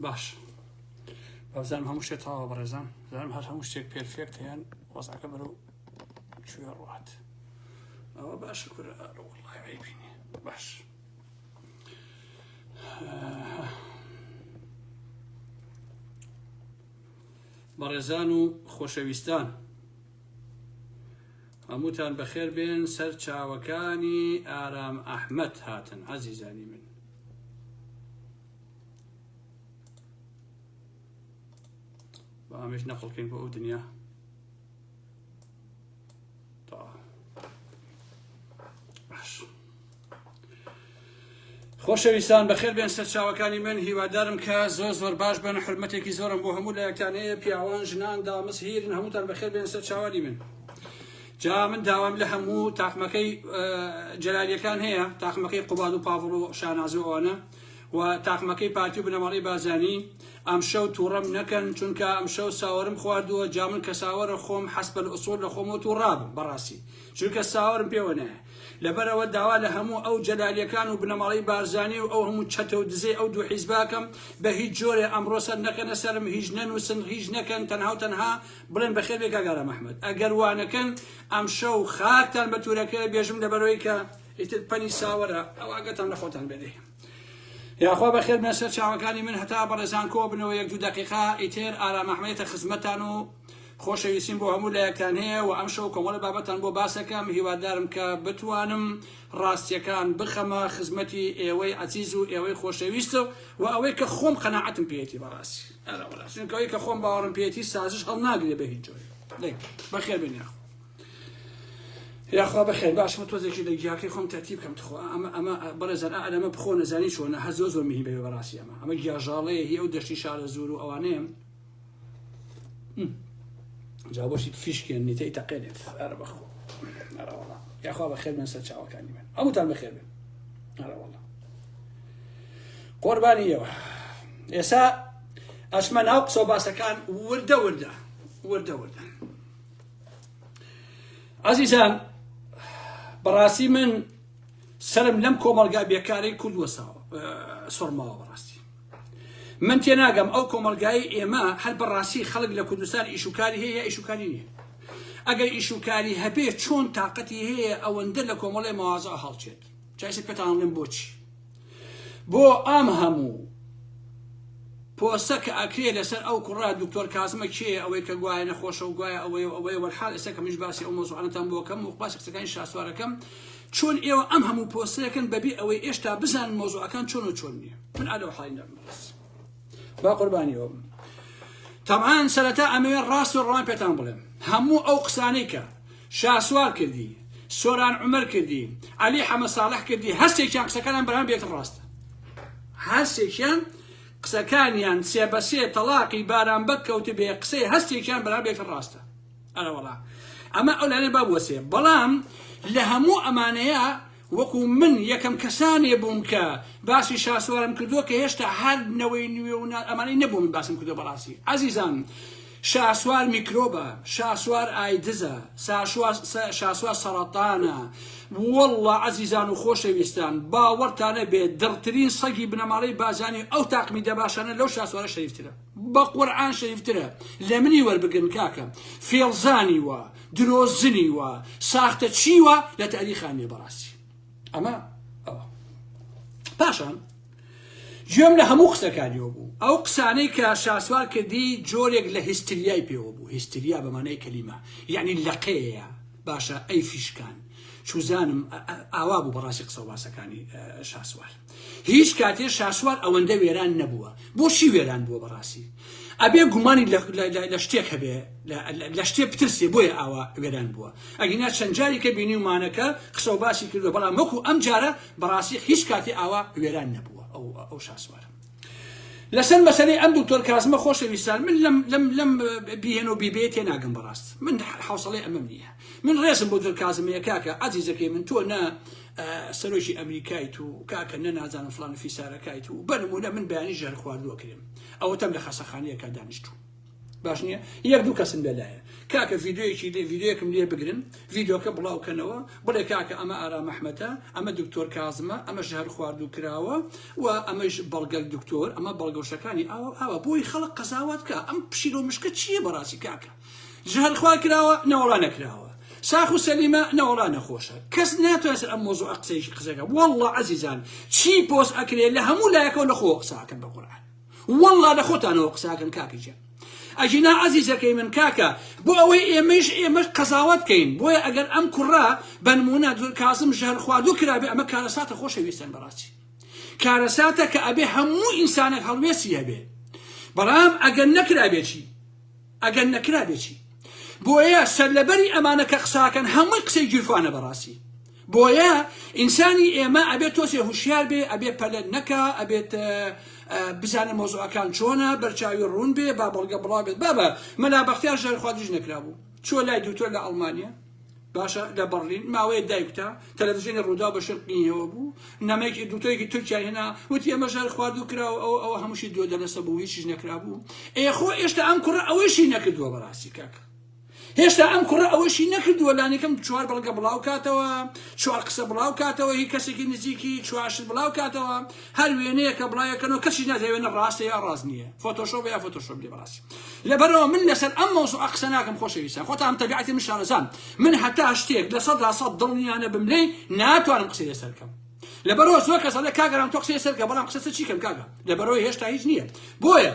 باش بزانم هەموو شتێک تەواوە بەڕێزان زانم هەر هەموو شتێک پێرفێکت هەیە وەزعەکە بەرەو کوێ ڕوات ئەوە باشە کورە وەڵڵای عیبی نییە باش بەڕێزان و خۆشەویستان هەمووتان بەخێر بێن سەر چاوەکانی ئارام ئەحمەد هاتن عەزیزانی من بە ئەمەش نەقڵکەین بۆ ئەو دنیا باش خۆشەویستان بەخێر بێن سەر چاوەکانی من هیوادارم کە زۆر باش بن حرمەتێکی زۆرم بۆ هەموو لایەکتانەیە پیاوان ژنان دامەز هیرن هەمووتان بەخێر بێن سەر چاوانی من جا من داوام لە هەموو تاقمەکەی جەلالیەکان هەیە تاقمەکەی قوباد و پاڤڵ و شانازی ئەوانە و تاقمەکەی پارتی و بنەماڵی بازانی ئەم شەو تووڕەم نەکەن چونکە ئەم شەو ساوەرم خواردووە جا من کە ساوەرە خۆم حەسبە ئوسوڵ لە خۆم و تووڕابم بەڕاستی چونکە ساوەرم پێوە نایە لەبەرەوە داوا لە هەموو ئەو جەلالیەکان و بنەماڵی بارزانی و ئەو هەموو چەتە و دزێ ئەو دوو حیزباکەم بە هیچ جۆرێ ئەمڕۆ سەر نەکەنە سەرم هیچ نەنووسن هیچ نەکەن تەنها و تەنها بڵێن بەخێر بێ کاگارە مەحمەد ئەگەر وانەکەن ئەم شەو خاکتان بە تورەکە بێژم لەبەرەوەی کە ئیتر پەنی ساوەرە ئەو ئاگەتان لە خۆتان بێدێ یاخوا بەخێر بێن سەر چاوەکانی من هەتا بەڕێزان کۆ بنەوە یەک دوو دەقیقا ئیتر ئارام ئەحمەدێتە خزمەتان و خۆشەویستیم بۆ هەموو لایەکتان هەیە و ئەم شەو کۆمەڵە بابەتان بۆ باسەکەم هیوادارم کە بتوانم ڕاستیەکان بخەمە خزمەتی ئێوەی عەزیز و ئێوەی خۆشەویستە و ئەوەی کە خۆم قەناعەتم پێیەتی بەڕاستی چونکە ئەوەی کە خۆم باوەڕم پێیەتی سازش هەڵناگرێ بە هیچ جۆرێ بەخێر بێن یاخوا بەخێر باشمە تۆزێکی لە گیاکەی خۆم تەرتیب بکەم تخۆ ئەمە بەڕێزان ئەمە بخۆ نەزانی چۆنە هەر زۆر میهی بێ بەڕاستی ئەمە گیاژاڵەیە هی ئەو دەشتی شارە زور و ئەوانەیە جا بۆشی فیشکێن نیتەی تەقێنێت ئەرە بەخۆ ئەرەوەڵا یاخوا بەخێر بێن سەر چاوەکانی من ئەوتان بەخێر بێن ئەرەوەڵا قۆربانی ئێوە ئێستا ئەچمە ناو قسە و باسەکان وردە عەزیزان بەڕاستی من سرم لەم کۆمەلگا بێکارەی کوردووە سۆڕماوە بەڕاستی من تێناگەم ئەو کۆمەلگای ئێمە هەر بەڕاستی خەڵک لە کوردستان ئیشوکاری هەیە یا ئیشوکاری نییە ئەگەر ئیشوکاری هەبێ چۆن تااقەتی هەیە ئەوەندە لە کۆمەڵی مەوازە هەڵچێت جایسە پێتان بڵێم بۆچی بۆ ئەم هەموو پۆستە کە ئەکرێ لەسەر ئەو کوڕا دکتۆر کازمە کێ ئەوەی کە گوایە نەخۆشە و گوایە ئەوەی وەرحال ئێستا کە منیش باسی ئەو مۆزوعانەتان بۆکەم و باسی قسەکانی شاسوارەکەم چۆن ئێوە ئەم هەموو پۆستەکەن بەبێ ئەوەی ئێشتا بزانن مۆزوعەکان چۆن و چۆن نییە من ئالەو حاڵی نەبمەس با قوربانیەوە تەمعان سەرەتا ئەمەوێ ڕاست و ڕەوان پێتان بڵێم هەموو ئەو قسانەی کە شاسوار کردی سۆران عومەر کردی عەلی حەمەد ساڵح کردی هەستێکیان قسەکانیان بەرهەم بێتن ڕاستە هەستێکیان قسەکانیان سێ بە سێ تەلاقی باران بەکەوت بێ قسەی هەستێکیان بەرهەم بێتن ڕاستە ئەرەوەڵا ئەمە ئەو لانێ با بوەسێ بەڵام لە هەموو ئەمانەیە وەکو من یەکەم کەسانێ بووم کە باسی شاسوارم کردووە کە هێشتا هەر نەوەی نوێ و ئەمانەی نەبوو من باسم کردو بەڕاستی عەزیزان شاسوار میکرۆبە شاسوار ئایدزە شاسوار سەرەتانە وەڵڵا عەزیزان و خۆشەویستان باوەڕتانە بێت دڵترین سەگی بنەماڵەی بازانی ئەو تاقمی دەباشانە لەو شاسوارە شەریفترە بە قورئان شەریفترە لە منی وەربگرن کاکە فێڵزانی وە درۆزنی وە ساختە چی وە لە تاریخانێ بەڕاستی ئەمە ئەوە پاشان گوێم لە هەموو قسەکانیەوە بوو ئەو قسانەی کە شاسوار کردی جۆرێک لە هیستریای پێوە بوو هیستریا بەمانای کەلیمە یعنی لەقەیە باشە ئەی فیشکان چوزانم ئاوا بوو بەڕاستی قسە و باسەکانی شاسوار هیچ کاتێ شاسوار ئەوەندە وێران نەبووە بۆچی وێران بووە بەڕاستی ئەبێ گومانی لە شتێک هەبێ لە شتێ بترسێ بۆیە ئاوا وێران بووە ئەگەنا چەند جاری کە بینی ومانەکە قسە و باسی کردووە بەڵام وەکو ئەم جارە بەڕاستی هیچ کاتێ ئاوا وێران نەبووە ئەو شاسوارە لەسەر مەسەلەی ئەم دکتۆر کازمە خۆشەویستان من لەم بیهێن و بیبێ تێناگەم بەڕاست من حوسڵەی ئەمەم نییە من ڕێزم بۆ دکتۆر کازمەیە کاکە عەزیزەکەی من تۆ نە سەرۆکی ئەمریکایت و کاکە نە نازانم فڵان فیسارەکایت و بەنمونە من بەیانی ژەهر خواردووە کرێم ئەوە تەم لە خەسەخانەیەکە دانیشتوو باش نییە یەک دوو کەسم لەلایە کاکە ڤیددیوەیەکی لێ ڤیددیوەکەم لێ بگرن ڤیددیۆکە بڵاوکەنەوە بڵێ کاکە ئەمە ئارام ئەحمەدە ئەمە دکتۆر کازمە ئەمە ژەهر خواردوو کراوە و ئەمەش بەڵگەل دکتۆر ئەمە بەڵگەوشەکانی ئاوە بۆی خەڵک قەزاوات کە ئەم پشیلۆ مشکە چییە بەڕاستی کاکە ژەهر خوارد کراوە نەوەڵا نەکراوە ساخ و سەلیمە نەوەڵا نەخۆشە کەس ناتوانێت ئەم مۆزوع قسەکە وەڵڵا عەزیزان چی پۆست ئەکرێت لە هەموو لایەکەوە لەخۆ قساکەن بە قورئان وەڵڵا لە خۆتانەوە قساکەن کاکەجیان ئەجینا عەزیزەکەی من کاکە بۆ ئەوەی ئێمەش قەزاوەت بکەین بۆیە ئەگەر ئەم کوڕا بەنمونە کازم ژەهر خواردوو کرابێ ئەمە کارەساتە خۆشەویستن بەڕاستی کارەساتە کە ئەبێ هەموو ئینسانێک هەڵوێستی هەبێ بەڵام ئەگەر نەکرابێ چی ئەگەر نەکرابێ چی بۆیە سەرلەبەری ئەمانە کە قساکەن هەمووی قسەی گیرفانە بەڕاستی بۆیە ئینسانی ئێمە ئەبێت تۆسێ هوشیار بێ ئەبێ پەلەت نەکا ئەبێت بزانە مۆزوعەکان چۆنە بەرچاوی ڕوون بێ با بەڵگە بڵاو بێت بابە مەلا بەختیار ژەهر خواردووش نەکرابوو چۆ لای دوکتۆر لە ئەڵمانیا باشە لە بەرلین ماوەیە دایکتا تەلەڤیزیۆنی ڕوودا بە شرقینیەوە بوو نامەیەکی دوکتۆرێکی تورکیا هێنا وتی ئەمە ژەهر خواردوو کراوە ئەوە هەمووشی دۆ دەلەسە بوو هیچیش نەکرابوو خۆ ئێشتا ئەم کوڕە ئەوەشی نەکردووە بەڕاستی کاکە هێشتا ئەم کوڕە ئەوەشی نەکردووە لانیکەم چوار بەڵگە بڵاو کاتەوە چوار قسە بڵاو کاتەوە هی کەسێکی نزیکی چوارشت بڵاو کاتەوە هەر وێنەیە کە بڵایەکەنەوە کەسی نازانێت ڕاستە یا ڕاست نییە فۆتۆشۆپ یا فۆتۆشۆپ لێ بەڕاستی لەبەرەوە من لەسەر ئەم مۆزوع قسە ناکەم خۆشەویستان خۆتان ئەم تەبیعەتی من شارەزان من هەتا شتێک لە 100% دڵنیانە بملێ ناتوانم قسەی لەسەر بکەم لەبەرەوە زۆر کەس دەڵێ کاگەرام تۆ قسەی لەسەر بکە بەڵام قسە چی کەم کاگە لەبەرەوە هێشتا هیچ نییە بۆیە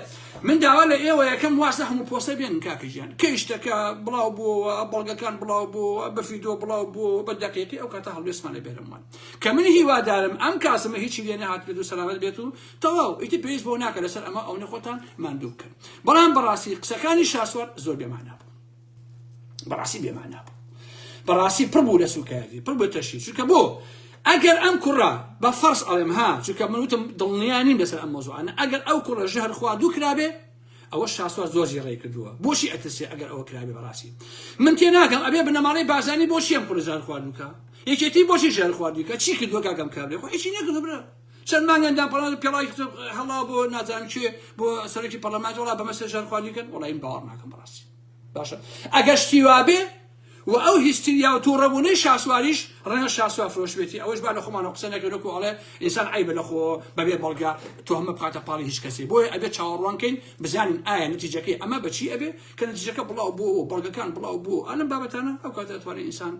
من داوا لە ئێوە یەکەم واسە هەموو پۆستە بێنن کاکەژیان کەی شتەکە بڵاو بووە بەڵگەکان بڵاو بوو بە ڤیدۆ بڵاو بوو بە دەقیقی ئەو کاتە هەڵوێستمانە بێرەمان کە من هیوادارم ئەم کاسمە هیچی لێ نەهات بێت و سەلامەت بێت و تەواو ئیتر پێویست بۆ ناکە لەسەر ئەمە ئەو نەخۆتان ماندوو بکەن بەڵام بەڕاستی قسەکانی شاسوار زۆر بێمانە بوو بەڕاستی بێمانە بوو بەڕاستی پڕ بوو لە سوکایەتی پڕ بوو تەشی چونکە بۆ ئەگەر ئەم کوڕە بە فەرس ئەڵێم ها چونکە من وتم دڵنیا نیم لەسەر ئەم مۆزوعانە ئەگەر ئەو کوڕە ژەهر خواردوو کرابێ ئەوە شاسوار زۆری ڕێ کردووە بۆشی ئەترسێ ئەگەر ئەوە کرابێ بەڕاستی من تێناگەم ئەبێ بنەماڵەی بازانی بۆشی ئەم کوڕە ژەهر خواردووکە یەکێتی بۆشی ژەهر خواردووکە چی کردووە کاکەم کابرێ خۆ هیچی نەکردو برە چەند مانگەندان پەڵان پێڵای هەڵا بۆ نازانم چێ بۆ سەرۆکی پەرلەمانێت وڵا بەمەسەر ژەهر خواردووکەن وڵای من باوەڕ ناکەم بەڕاستی باشە ئەگەر شتی وابێ و ئەو هیستریا و تووڕەبوونەی شاسواریش ڕێنە شاسوار فرۆشبێتی ئەوەش با لە خۆمانە قسە نەکردوکە ئەڵێ ئینسان عیبە لەخۆ بەبێ بەڵگا تۆهمە بقاتە پاڵی هیچ کەسێ بۆیە ئەبێت چاوەڕوانکەین بزانین ئایا نتیجەکەی ئەمە بەچی ئەبێ کە نتیجەکە بڵاو بوو بەڵگەکان بڵاو بوو ئەلم بابەتانە ئەو کاتە دەتوانێت ئینسان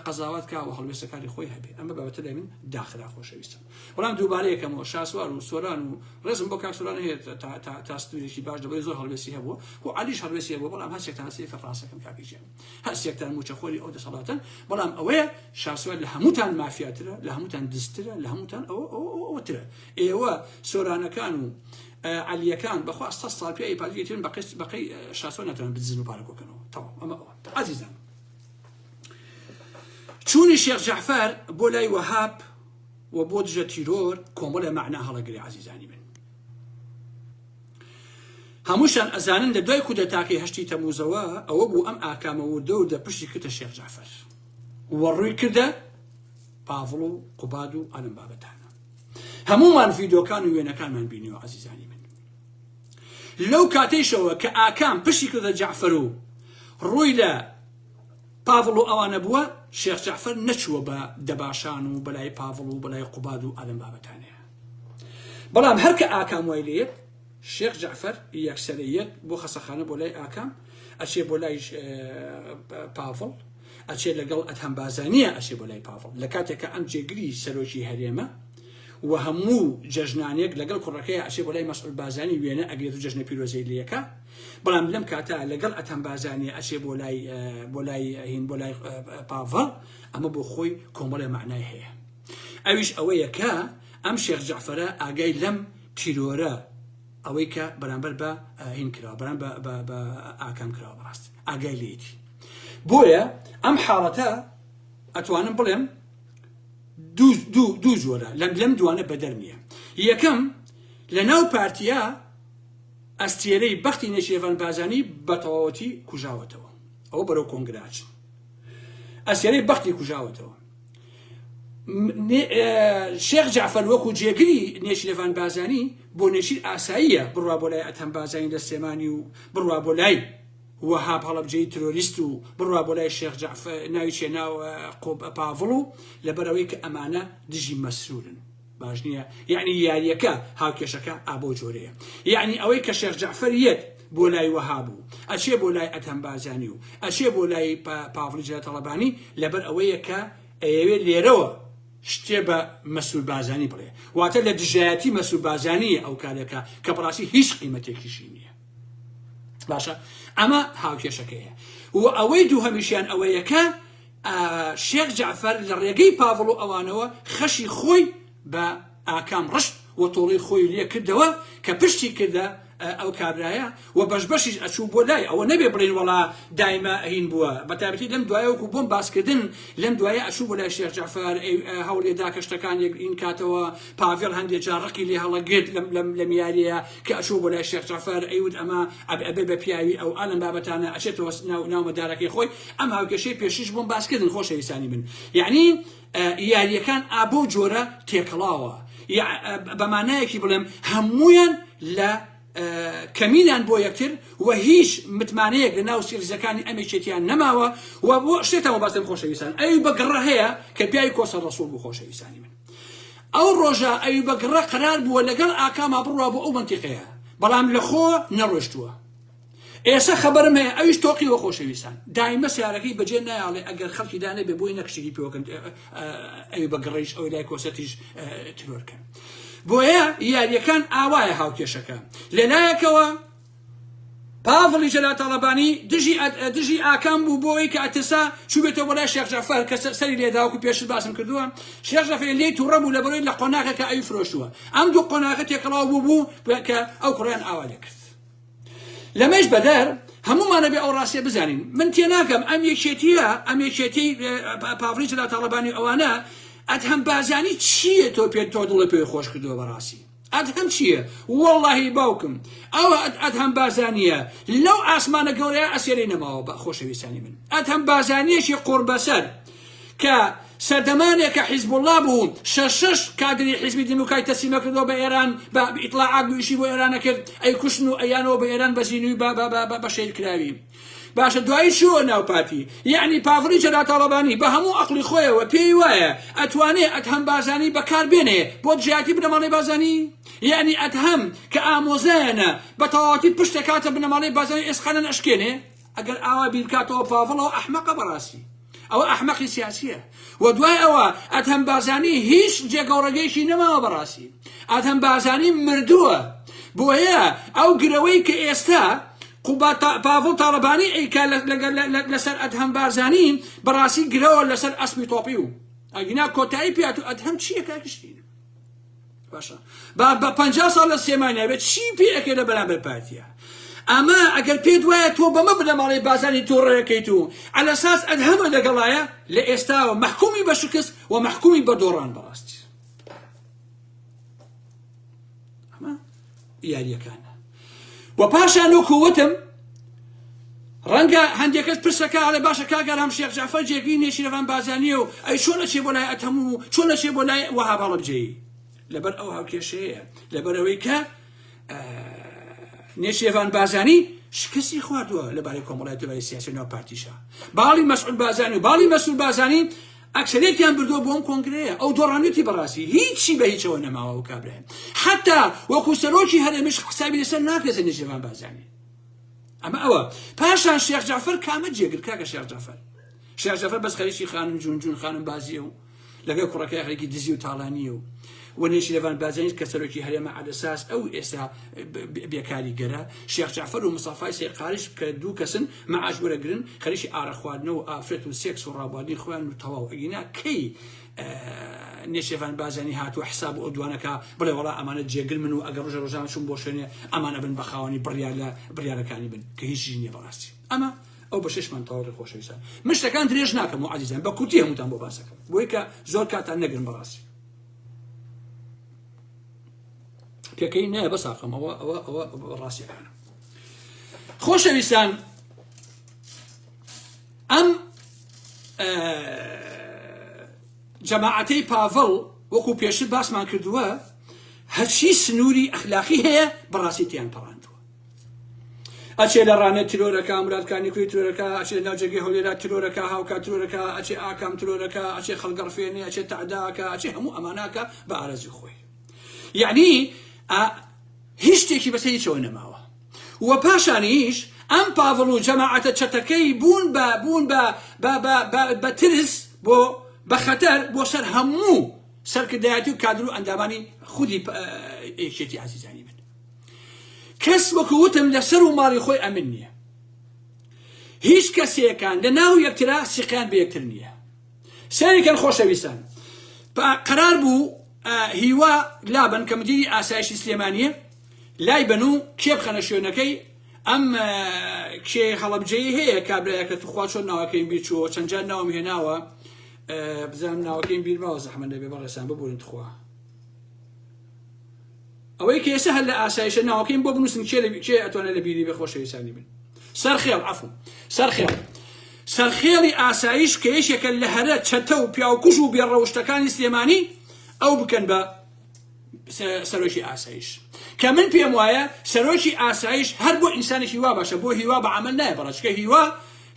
قەزاوات کا و هەڵوێستەکانی خۆی هەبێ ئەمە بابەتە لای من داخرا خۆشەویستم بەڵام دووبارە یەکەمەوە شاسوار و سۆران و ڕێزم بۆ کاک سۆران هەیە تا ستوریێکی باش دەبێت زۆر هەڵوێستی هەبوو و عەلیش هەڵوێستی هەبوو بەڵام هەستێکتان هەستێکە ڕاستەکەم کاکیجیان هەستێکتان موچەخۆری ئەو دەسەڵاتن بەڵام ئەوەیە شاسوار لە هەمووتان مافیاترە لە هەمووتان دزترە لە هەمووتان ئەوەترە ئێوە سۆرانەکان و عەلیەکان بەخوا 100 ساڵ پێی پارێتین بەقەی شاسوار ناتوانن بدزن و پارەکۆکەنەوە تەواو ئەمە ئەوە عەزیزان چوونی شێخ جەعفەر بۆ لای وەهاب و بۆ دژە تیرۆر کۆمەڵە مەعنا هەڵەگرێ عەزیزانی من هەمووشان ئەزانن لە دوای کودەتاکەی هەشتی تەمووزەوە ئەوە بوو ئەم ئاکامە وردە و دەپشتی کردە شێخ جەعفەر وەڕووی کردە پاڤڵ و قوباد و ئەلم بابەتانە هەمومان ڤیدۆکان و وێنەکانمان بینیوە عەزیزانی من لەو کاتەیشەوە کە ئاکام پشتی کردە جەعفەر و ڕووی لە پاڤڵ و ئەوانە بووە شێخ جەعفەر نەچووە بە دەباشان و بەلای پاڤڵ و بەلای قوباد و ئەلم بابەتانەیە بەڵام هەر کە ئاکام وای لێت شێخ جەعفەر یەکسەرەیەت بۆ خەسەخانە بۆ لای ئاکام ئەچێ بۆ لای پاڤڵ ئەچێ لەگەڵ ئەتهەم بازانیە ئەچێ بۆ لای پاڤڵ لە کاتێککە ئەم جێگری سەرۆکی هەرێمە و هەموو جەژنانێک لەگەڵ کوڕەکەی ئەچێ بۆ لای مەسئول بازانی وێنە ئەگرێت و جەژنە پیرۆزەی لەکە بەڵام لەم کاتە لەگەڵ ئەتهەم بازانیە ئەچێ بۆ لای پاڤڵ ئەمە بۆ خۆی کۆمەڵێ معنای هەیە ئەویش ئەوەیە کە ئەم شێخ جەعفەرە ئاگای لەم تیرۆرە ئەوەی کە بەرامبەر بە هین کراوە بەرامبەر بە ئاکام کراوە بەڕاست ئاگای لێتی بۆیە ئەم حاڵەتە ئەتوانم بڵێم دوو جۆرە لەم دوانە بەدەرمیە یەکەم لە ناو پارتیا ئەستێرەی بەختی نێچیروان بازانی بە تەواوەتی کوژاوەتەوە ئەوە بەرەو کۆنگراچن ئەستێرەی بەختی کوژاوەتەوە شێخ جعفەر وەکو جێگری نێچیرەڤان بازانی بۆ نێچیر ئاساییە بڕوا بۆ لای ئەتەم بازانی لە سلێمانی و بڕوا بۆ لای وەهاب هەڵەبجەی ترۆریست و بڕوا بۆ لای شێخ جعفەر ناوی چێ ناو پاڤڵ و لەبەرەوەی کە ئەمانە دژی مەسرورن باش نییە یعنی یاریەکە هاوکێشەکە ئابۆ جۆرەیە یعنی ئەوەی کە شێخ جعفەر یەت بۆ لای وەهاب و ئەچێ بۆ لای ئەتەم بازانی و ئەچێ بۆ لای پاڤڵی جەلالەتەڵەبانی لەبەر ئەوەیە کە ئەیەوێت لێرەوە شتێ بە مەسول بازانی بڵێ واتە لە دژایەتی مەسول بازانیە ئەو کارێکە کە بەڕاستی هیچ قیمەتێکیشی نییە باشە ئەمە هاوکێشەکەیە و ئەوەی دوو هەمیشیان ئەوەیە کە شێخ جعفەر لە ڕێگەی پاڤڵ و ئەوانەوە خەشی خۆی بە ئاکام ڕشت و تۆڵی خۆی لێ کردەوە کە پشتی کردە ئەو کابرایە و بەشبەشیش ئەچوو بۆ لای ئەوە نەبێ بڵێن وەڵا دایمە هین بووە بەتابەتی لەم دوایە وەکو بۆم باسکردن لەم دوایە ئەچوو بۆ لای شێخ جعفەر هەوڵێدا کە شتەکان این کاتەوە پاڤێڵ هەندێک جار ڕقی لێ هەڵەگرت لە میاریە کە ئەچوو بۆ لای شێخ جعفەر ئەیوت ئەمە ئەبێ بە پیاوی ئەو ئالم بابەتانە ئەچێتەوە ناو مەدارەکەی خۆی ئەم هاوکێشەی پێشیش بۆم باسکردن خۆشەویستانی من یعنی یاریەکان ئابۆ جۆرە تێکەڵاوە بەمانایەکی بڵێم هەمویان لە کەمینیان بۆ یەکتر و هیچ متمانەیەک لە ناو سیرزەکانی ئەمێکێتیان نەماوە و بۆ شتێتەوە باسم خۆشەویستان ئەوی بەگڕە هەیە کە پیاوی کۆسە ڕەسوول بوو خۆشەویستانی من ئەو ڕۆژە ئەوی بەگڕە قرار بووە لەگەڵ ئاکاما بڕوا بۆ ئەو منتیقەیە بەڵام لە خۆ نەڕۆشتووە ئێستا خەبەرم هەیە ئەویش تۆقیوە خۆشەویستان دایمە سیارەکەی بەجێ نایاڵێ ئەگەر خەڵکی دانێ بێ بۆی نەکشتێکی پێوەکەن ئەوی بەگڕەیش ئەوی لای کۆسەتیش ترۆرکەن بۆیە یاریەکان ئاوایە هاوکێشەکە لەلایەکەوە پاڤڵی جەلالەتەڵەبانی دژی ئاکام بوو بۆی کە ئەتسا چوبێتەوە بۆ لای شێخ جعفەر کە سەری لێداوەکو پێشتر باسم کردووە شێخ جعفەر لێی تووڕە بوو لەبەرەوەی لە قۆناغەکە ئەوی فرۆشتووە ئەم دوو قۆناغە تێکەڵاو بوو کە ئەو کوڕیان ئاوا لێ کرد لەمەش بەدەر هەمومانە بێ ئەو ڕاستیە بزانین من تێناکەم ئەم یەکێتی پاڤڵی جەلالەتەڵەبانی ئەوانە ئەدهەم بازانی چییە تۆ پێ تۆ دڵی پێی خۆش کردووە بەڕاستی ئەدهەم چییە وەڵڵاهی باوکم ئەوە ئەدهەم بازانیە لەو ئاسمانە گەورەیە ئەسێرەی نەماوە بە خۆشەویستانی من ئەدهەم بازانیەکی قوربەسەر کە سەردەمانێکە حیزب الله بوو شەش کادری حیزبی دموکراتی تەسلیمە کردەوە بە ئێران بە ئیطلاعات بویشی بۆ ئێرانە کرد ئەی کوشتن و ئەیانەوە بە ئێران بەزینوی بە شەیرکراوی باشە دوایی شووە ناوپاتی یعنی پاڤڵی جەلالەتەڵەبانی بە هەموو عەقڵی خۆیەوە پێی وایە ئەتوانێ ئەدهەم بازانی بەکاربێنێ بۆ دژایەتی بنەماڵەی بازانی یعنی ئەدهەم کە ئامۆزایەنە بە تەواوەتی پشتە کاتە بنەماڵەی بازانی ئێسخانە ئەشکێنێ ئەگەر ئاوا بیرکاتەوە پاڤڵەوە ئەحمەقە بەڕاستی ئەوە ئەحمەقی سیاسیە و دوای ئەوە ئەدهەم بازانی هیچ جێگەوڕەگەیشی نەماوە بەڕاستی ئەدهەم بازانی مردووە بۆیە ئەو گرەوەی کە ئێستا پاڤڵ تاڵەبانی ئەیکا لەسەر ئەدهەم بازانی بەڕاستی گرەوە لەسەر ئەسمی تۆپی و ئەگینا کۆتایی پێات و ئەدهەم چییە کاکشتین باشە بە 50 ساڵ لە سێمانیا بێت چی پێ ئەکەی لە بەرامبەر پارتیە ئەمە ئەگەر پێت وایە تۆ بەمە بنەماڵەی بازانی تۆ ڕێەکەیت و عەلە ئەساس ئەدهەمە لەگەڵایە لە ئێستاوە مەحکومی بە شکست و مەحکومی بە دۆڕان بەڕاستی ئەمە یاریەکانە و پاشان وەکووتم ڕەنگە هەندێک کەس پرسەکە ئەڵێ باشە کاگەرام شێخ جعفەر جێگەی نێچیرەڤان بازانیە و ئەی چۆن ئەچێ بۆ لای ئەتەم و چۆن ئەچێ بۆ لای وەهاب هەڵەبجەیی لەبەر ئەو هاوکێشەیە لەبەر ئەوەی کە نێچیرەڤان بازانی شکستی خواردووە لەبارەی کۆمەڵایەتی لەبارەی سیاسی ناو پارتیشە باڵی مەسعود بازانی و باڵی مەسعود بازانی ئەکسەرێتیان بردووە بۆ ئەم کۆنگرەیە ئەو دۆڕانێتی بەڕاستی هیچی بە هیچەوە نەماوە و کابرایە حتا وەکو سەرۆکی هەرێمیش حسابی لەسەر ناکرێت نێچیرەڤان بازانی ئەمە ئەوە پاشان شێخ جعفەر کامە جێگر کاکە شێخ جعفەر بەس خەریکی خانم جون خانم بازیە و لەگەڵ کوڕەکەی هەرێکی دزی و تاڵانیە و نێچیرەڤان بازانی کە سەرۆکی هەرێمە عەلەساس ئەو ئێستا بێکاریگەرە شێخ جعفەر و مستەفای سێقاریش کە دوو کەسن مەعاش وەرەگرن خەریکی ئارە خواردنەوە و ئافرەت و سێکس و ڕابواردنی خۆیان و تەواو ئەگینا کەی نێچیرەڤان بازانی هاتووە حساب و ئەودوانەکە بڵێ وەڵا ئەمانە جێگر من و ئەگەر ڕۆژە ڕۆژان چوون بۆ شوێنێ ئەمانە بن بە خاوەنی بڕیارەکانی بن کە هیچی نییە بەڕاستی ئەمە ئەو بە ششمان تەواو خۆشەویستان من شتەکان درێژ ناکەم و عەزیزان بە کورتی هەمووتان بۆ باسەکەم بۆی کە زۆر کاتان نەگرن بەڕاستی پێکەی نایە بەساقم ئەوە ڕاستیەکانە خۆشەویستان ئەم جەماعەتەی پاڤڵ وەکو پێشتر باسمان کردووە هەرچی سنووری ئەخلاقی هەیە بەڕاستی تیان پەڕاندووە. ئەچێ لە ڕانە ترۆرەکە مرادکانی کوێی ترۆرەکە، ئەچێ لە ناوجێگەی هەولێرا ترۆرەکە، هاوکات ترۆرەکە، ئەچێ ئاکام ترۆرەکە، ئەچێ خەڵگەڕفێنێ، ئەچێ تەعداکە، ئەچێ هەموو ئەماناکە بە ئارەزوی خۆی. یعنی هیچ شتێکی بەسەر هیچەوە نەماوە. و پاشانیش ئەم پاڤڵ و جەماعەتە چەتەکەی بوون بە ترس بۆ بە خەتەر بۆ سەر هەموو سەرکردایەتی و کادر و ئەندامانی خودی یەکێتی عزیزانی من. کەس وەکو وتم لەسەر و ماڵی خۆی ئەمن نییە. هیچ کەسێکان لە ناو یەکترا سیقیان بە یەکتر نییە. سەریکەن خۆشەویستان، قەرار بوو هیوا لابن کە مدیری ئاسایشی سلێمانیە لای بن و کێ بخەنە شوێنەکەی ئەم کێ هەڵەبجەیی هەیە کابراایەکە توخوا چۆن ناوەکەی بیر چووە چەندجار ناوم هێناوە بزانم ناوەکەیم بیرماوە زەحمەت دەبێ بەڕێستان ببورن توخوا. ئەوەی کە ئێستا هەر لە ئاسایشە ناوەکەیم بۆ بنووسن کێ ئەتوانێت لە بیری بێ خۆشەویستانی بن. سەرخێڵ عەفو سەرخێڵی ئاسایش کە یەکێکە لە هەرە چەتە و پیاوکوژ و بێڕەوشتەکانی سلێمانی ئەو بکەن بە سەرۆکی ئاسایش. کە من پێم وایە سەرۆکی ئاسایش هەر بۆ ئینسانێکی وا باشە، بۆ هیوا بە عەمەل نایە بەڕەچکە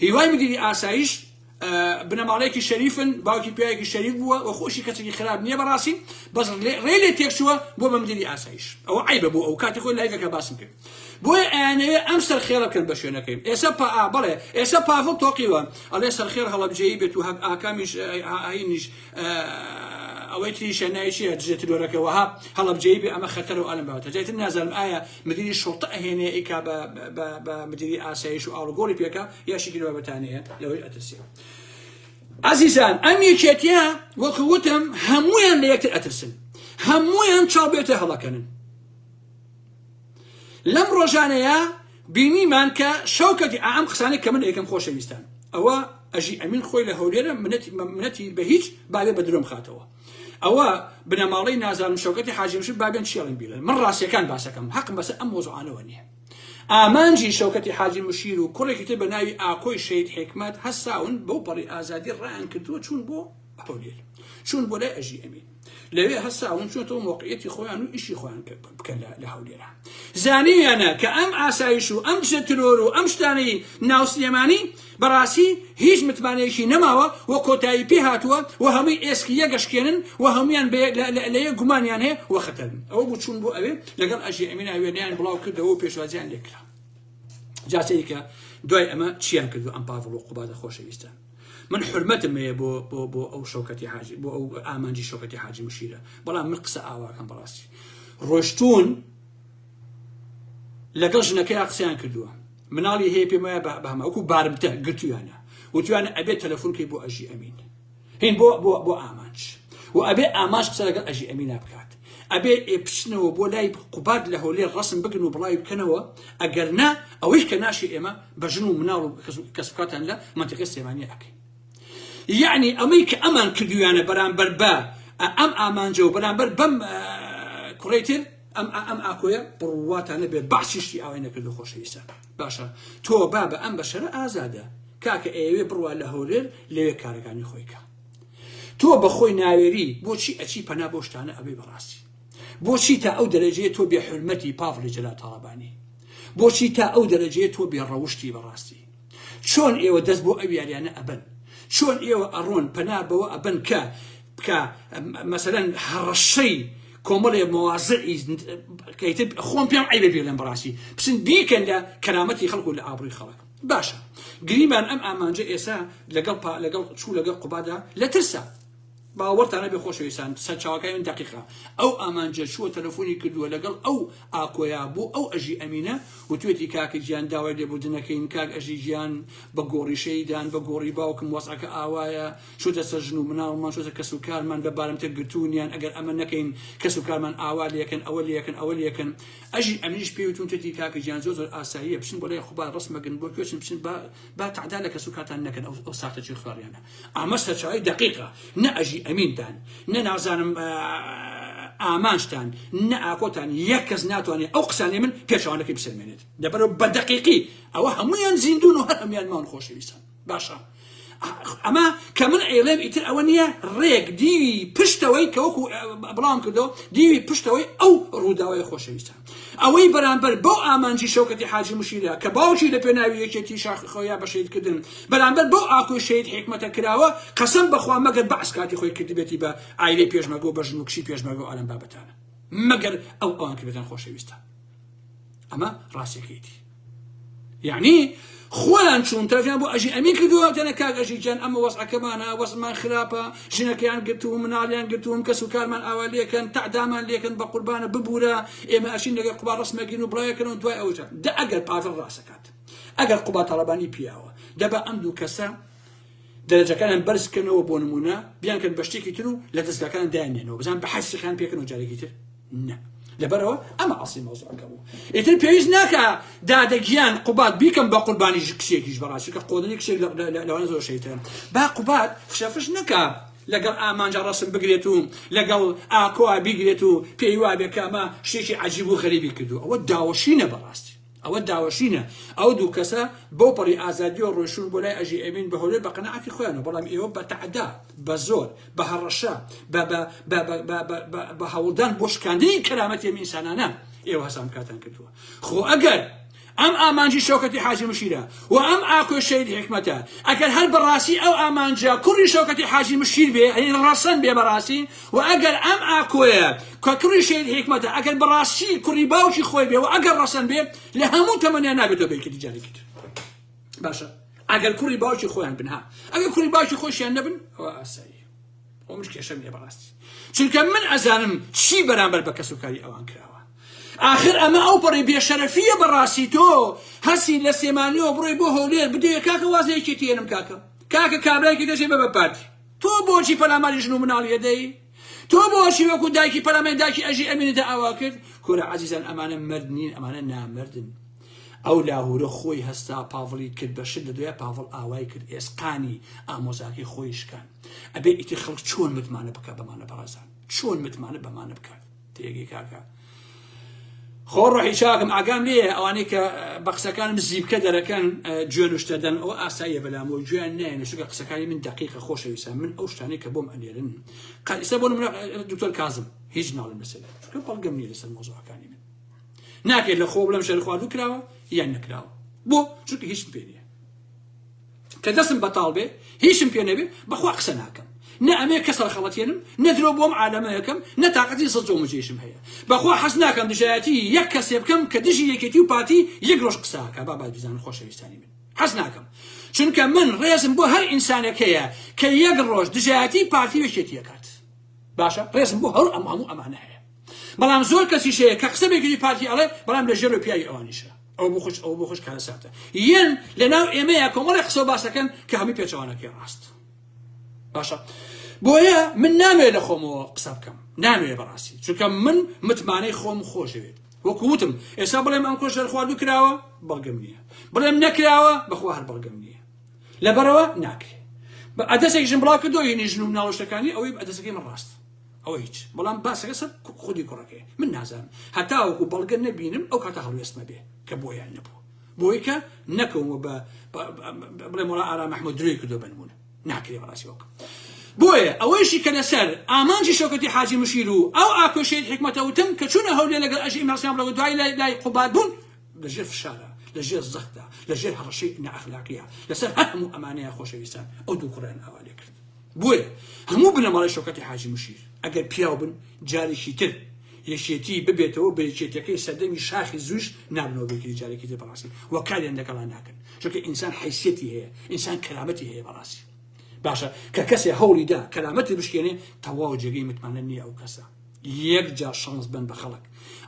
هیوای مدیری ئاسایش بنەماڵەیەکی شەریفن، باوکی پیاوێکی شەریف بووە و خۆشی کەسێکی خراپ نییە بەڕاستی، بەس ڕێ لێ تێکچووە بۆ بە مدیری ئاسایش. ئەوە عیبە بۆ ئەو کاتی خۆی لایڤەکە باسم کرد. بۆیە ئەیانەوێ ئەم سەرخێڵە بکەن بە شوێنەکەی. بەڵێ ئێستا پاڤڵ تۆقیوە ئەڵێ سەرخێڵ هەڵەبجەیی بێت و ئاکامیش هاینیش ئەوەی تریشە نایشیە دژێ ترۆرەکەوەها هەڵەبجەیی بێ ئەمە خەتەر و ئەلم باوەتە. جایتر نازانم ئایا مدیری شۆرتە ئەهێنێ ئیکا بە مدیری ئاسایش و ئاڵوگۆڕی پێکە یاشی بابەتانەیە لەوەی ئەترسێ. عزیزان ئەم یەکێتیە وەکو وتم هەموویان لە یەکتر ئەترسن، هەموویان چاو بێتە هەڵەکەنن. لەم ڕۆژانەیە بینیمان کە شەوکەتی ئەم قسانێک کە من یەکەم خۆشەویستان ئەوە ئەژی ئەمین خۆی لە هەولێرە منەتی بە هیچ بابێ بە درۆم خاتەوە. ئەوە بنەماڵەی نازانم شەوکەتی حاجی مشید بابێن چێڵین بیڵێن. من ڕاستیەکان باسەکەم حەقم بەسەر ئەم مۆزوعانەوە نییە. ئامانجی شەوکەتی حاجی مشیر و کوڕێکی تر بە ناوی ئاکۆی شەید حکمەت هەساون بەو پەڕی ئازادی ڕایان کردووە چوون بۆ هەولێر، چوون بۆ لای ئەژی ئەمین. لەوێ هەساون چۆنەوە موقعیەتی خۆیان و ئیشی خۆیان بکەن لە هەولێرە. زانیویانە کە ئەم ئاسایش و ئەم دژە ترۆر و ئەم شتانەی ناو سلێمانی بەڕاستی هیچ متمانەیەکی نەماوە و کۆتایی پێ هاتووە و هەمووی ئێسکی یەگەشکێنن و هەمویان لە یەک گومانیان هەیە و خەتەرن. ئەوە بوو چوون بۆ ئەوێ لەگەڵ ئەژی ئەمین وێنەیان بڵاو کردەوە و پێشوازیان لێکرا. جاسەی کە دوای ئەمە چیان کردو ئەم پاڤڵ و قوبادە خۆشەویستان. من حرمەتم هەیە بۆ ئەو شەوکەتی حاجی بۆ ئەو ئامانجی شەوکەتی حاجی مشیرە، بەڵام من قسە ئاواکەم بەڕاستی ڕۆشتون لەگەڵ ژنەکەی قسەیان کردووە. مناڵی هەیە پێم وایە بە هەمە وەکو بارمتە گرتویانە وتویانە ئەبێت تەلەفۆنکەی بۆ ئەژی ئەمین هین بۆ ئامانج و ئەبێ ئامانج قسە لەگەڵ ئەژی ئەمینا بکات، ئەبێ بچنەوە بۆ لای قوباد لە هەولێر ڕەسم بگن و بڵاوی بکەنەوە، ئەگەر نا ئەوەی کە ناشی ئێمە بە ژن و مناڵ و کەسبکاتان لە مەنتیقەی سلێمانیە ئەکەین. یعنی ئەمەی کە ئەمان کردویانە بەرامبەر بە ئەم ئامانجە و بەرامبەر بەم کوڕەی تر ئەم ئاکۆیە بڕواتانە بێ باشیشتی ئاوای نەکردو خۆشەویستان. باشە تۆ با بە ئەم بەشەرە ئازادە کاکە ئێوێ بڕوا لە هەولێر لەوێ کارەکانی خۆی کە. تۆ بە خۆی ناوێری بۆچی ئەچی پەنا بۆ شتانە ئەبێ بەڕاستی؟ بۆچی تا ئەو دەرەجەیە تۆ بێ حورمەتی پاڤڵی جەلال تاڵەبانی؟ بۆچی تا ئەو دەرەجەیە تۆ بێ ڕەوشتی بەڕاستی؟ چۆن ئێوە دەست بۆ ئەو یاریانە ئەبن؟ چۆن ئێوە ئەڕۆن پەنا بەوە ئەبن کە مەسەلەن هەڕەشەی کۆمەڵێ مواضعی کەیتر خۆم پێم عیبە بێ لەم بەڕاستی بچن بیکەن لە کەرامەتی خەڵک و لە ئابڕووی خەڵک. باشە گریمان ئەم ئامانجە ئێستا لەگەڵ چوو لەگەڵ قوبادا لە ترسە باوەڕتانە بێ خۆشەویستان سەرچاوەکانی دقیقا ئەو ئامانجە چووە تەلەفۆنی کردووە لەگەڵ ئەو ئاکۆیا بۆ ئەو ئەژی ئەمینە و توێتی کاکە گیان داوای لێبوردنەکەین کاک ئەژی گیان بە گۆڕی شەیدان بە گۆڕی باوکم وەسعەکە ئاوایە چۆتە سەر ژن و مناڵمان چۆتە کەس و کارمان بە بارمتر گرتوونیان ئەگەر ئەمە نەکەین کەس و کارمان ئاوا لێکن ئەوە لێکن ئەژی ئەمینیش پێوتون توێتی کاکە گیان زۆر ئاساییە بچن بۆ لای خوبا ڕسمەگەن بۆ کوێچن بچن با تعدا لە کەس و کاتان نەکەن ئەو ساختەی خوارێنە ئەمە سەرچاوی دقیقە نە ئەژی ئەمین نە نازانم ئامانجتان نە ئاکۆتان یەک کەس ناتوانێت ئەو قسانەی من پێشەوانەکەی بسەلمێنێت لەبەرەوە بە دقیقی ئەوە هەمویان زیندون و هەر هەمویان ماون خۆشەویستان. باشە اما كمن ايلم يتر اونيه ريك ديوي بشتوي كوكو بلام كدو ديوي بشتوي او روداوي خوشويستا اوي برامبر بو امانجي شوكتي حاجي مشيره كباوشي لبناوي يكتي شاخ خويا بشيد كدن برامبر بو اكو شهيد حكمه كراوه قسم بخوا مگر بعث كاتي خوي كدبتي با عائله بيجماغو بجنوكشي بيجماغو عالم بابتانا مگر او انك بتن خوشويستا اما راسي كيتي يعني خوان شون تلفين بو اجي امين كدو تانا كاك اجي جان اما وصع كمانا وصع من خرابه جنكيان قلتوهم مناليان قلتوهم كسكار من اوليه كان تعداما ليكن بقربانه ببورا اما اشين لقى قبار رسمه كينو بلايا كانوا دواي اوجا دا اقل بافر راسكات اقل قبار طلباني بياوه دابا اندو كسا درجه كان برس كانوا بونمونا بيان كان بشتكي تلو لا تسكا كان داينينو بزان بحس كان بيكنو جاري كيتر لا لبروا اما اصلي موضوع كبو يتر بيز ناكا دادجيان قبات بيكم بقرباني كشيك جبراسي كقودني كشيك لو انا زو شيطان با قبات فشافش نكا لقل امان جرسم بقريتو لقل اكوا بقريتو بيوا بكما شيء عجيب وغريب كدو او داوشينا براستي او داوشينا او دو كسا بوبري ازادي روشون بولاي اجي امين بهول بقناعتي خوانو بلام ايوب بتعدا بزور بهرشا بهولدان بوش كاندي كرامتي من انسانانا ايوه هسام كاتن كدو خو اجل ام امانجي شوكتي حاجه مشيره وام اكو شيء حكمته اكل هل براسي او امانجا كل شوكتي حاجه مشير به يعني الرسن به براسي واجل ام اكو كل شيء حكمته اكل براسي كل باوشي خوي به واجل رسن به لهمو تمنيا نابتو بك تجاري كده باشا اجل كل باوشي خوي بنها اجل كل باوشي خوي شي نبن واساي ومش كشم به براسي شنو كم من ازانم شي برامبر بكسوكاري اوان كراوه آخر أما أوبري بشرفية براسيتو هسي لسيمانيو بروي بو هولير بدي كاكا وازي كتيرم كاكا كابلاي كده شي بباباتي تو بوشي بلامالي شنو من على يدي تو بوشي وكو دايكي بلامالي دايكي أجي أمين دا أواكر كورا عزيزا أمانا مردنين أمانا نامردن أو لاهور خوي هستا بافلي كد بشدة دويا بافل آواي كد إسقاني آموزاكي خويش كان أبي إتي خلق شون متمانة بكا بمانا برازان شون متمانة بمانا بكا تيجي كاكا خور روحي شاكم عقام ليه اوانيك بقسا كان مزيب كدر كان جوان اشتدن او اسايا بلامو جوان نين شو قسا كان من دقيقه خوش يسام من اوشتاني كبوم انيرن قال يسبون من الدكتور كاظم هيجنا على المساله شو بلقمني لسه الموضوع كان من ناكي لخو بلا مش الاخوان كلاوا يعني كلاوا بو شو هيش بيني كدسم بطالبه هيش بيني بخو اقسناكم نعم كسر خلطينم ندربهم على ماكم نتاقتي صدوم جيشم هي بخوا حسناكم دجاتي يكسبكم كدجي يكتيو باتي يقرش قساك بابا بيزان خوش يستاني من حسناكم شنك من ريزم بو هر انسان كيا كي يقرش دجاتي باتي وشتيكات باشا ريزم بو هر امامو امانه هي بلام زور كسي شي كقسم يكتي باتي عليه بلام لجلو بياي اوانيشا او بخش كاساته ين لناو ايمياكم ولا خصو باسكن كهمي بيتوانا كي راست باشا بويا من نامي لخوم قصابكم نامي براسي شو كم من متماني خوم خوش بيت وكوتم إسا بلام أنكوش الخوان بكراوة بلقمنية بلام نكراوة بخواه البلقمنية لبروا ناكي أدسك جنبلاك دو ينجنو من نالوش تكاني أو يبقى أدسك من راست أو هيك بلام باسك أسر خدي كركي من نازم حتى أو بلقن بينم أو كتاهلو يسمى به كبويا النبو بويكا نكو بلام ولا أرى محمود دريك دو بنمون ناكي براسي وك بويا أويشي كنسر آمانجي شوكتي حاجي مشيرو أو أكو شيء حكمته وتم كشونه هولي لقى أجي إمرسيام لو دعي لا قبادون لجير في الشارع لجير الزغطة لجير هالشيء إن أخلاقية لسر همو أمانية خوش ويسان أو دو قرآن أواليك بويا همو بنا مالي شوكتي حاجي مشير أجر بياوبن جاري شيتر يشيتي ببيته بيشيتي سدمي شاخي زوج نابنو بيكي جاري كي براسي وكالي عندك الله ناكل شوكي إنسان حيثيتي هي إنسان كرامتي هي براسي باشا ككسي هولي دا كلامتي بشكيني تواجهي متمنى او كسا يرجع شانس بن بخلق